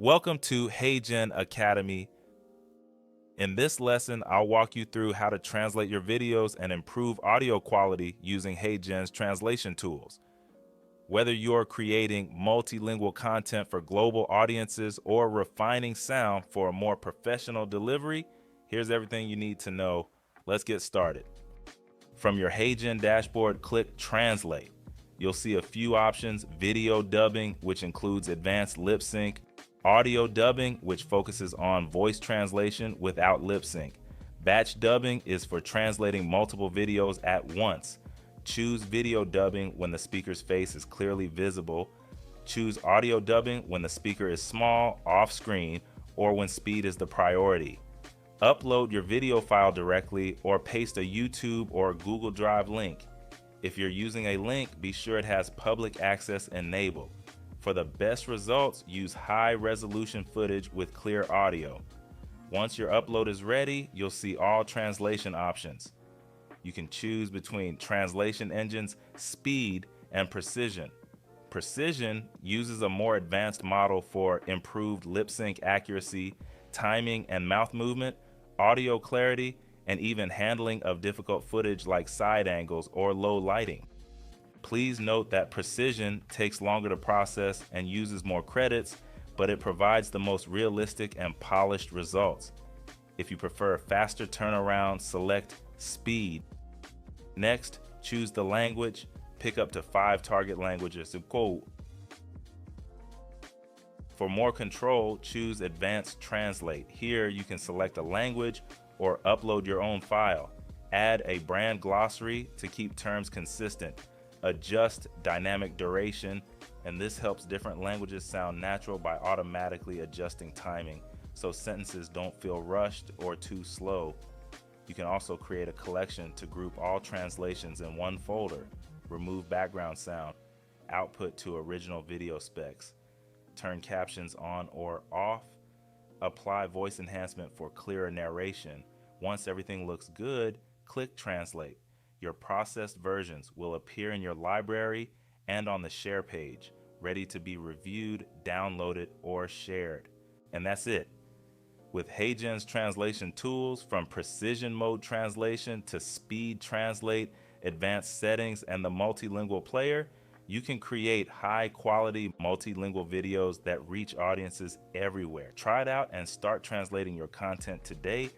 Welcome to HeyGen Academy. In this lesson, I'll walk you through how to translate your videos and improve audio quality using HeyGen's translation tools. Whether you're creating multilingual content for global audiences or refining sound for a more professional delivery, here's everything you need to know. Let's get started. From your HeyGen dashboard, click Translate. You'll see a few options: video dubbing, which includes advanced lip sync; audio dubbing, which focuses on voice translation without lip sync; batch dubbing is for translating multiple videos at once; choose video dubbing when the speaker's face is clearly visible; choose audio dubbing when the speaker is small, off screen, or when speed is the priority; upload your video file directly or paste a YouTube or Google Drive link. If you're using a link, be sure it has public access enabled. For the best results, use high-resolution footage with clear audio. Once your upload is ready, you'll see all translation options. You can choose between translation engines, speed, and precision. Precision uses a more advanced model for improved lip sync accuracy, timing and mouth movement, audio clarity, and even handling of difficult footage like side angles or low lighting. Please note that precision takes longer to process and uses more credits, but it provides the most realistic and polished results. If you prefer faster turnaround, select speed. Next, choose the language. Pick up to 5 target languages. For more control, choose Advanced Translate. Here you can select a language or upload your own file. Add a brand glossary to keep terms consistent. Adjust dynamic duration, and this helps different languages sound natural by automatically adjusting timing so sentences don't feel rushed or too slow. You can also create a collection to group all translations in one folder. Remove background sound. Output to original video specs. Turn captions on or off. Apply voice enhancement for clearer narration. Once everything looks good, click Translate. Your processed versions will appear in your library and on the share page, ready to be reviewed, downloaded, or shared. And that's it. With HeyGen's translation tools, from precision mode translation to speed translate, advanced settings, and the multilingual player, you can create high-quality multilingual videos that reach audiences everywhere. Try it out and start translating your content today.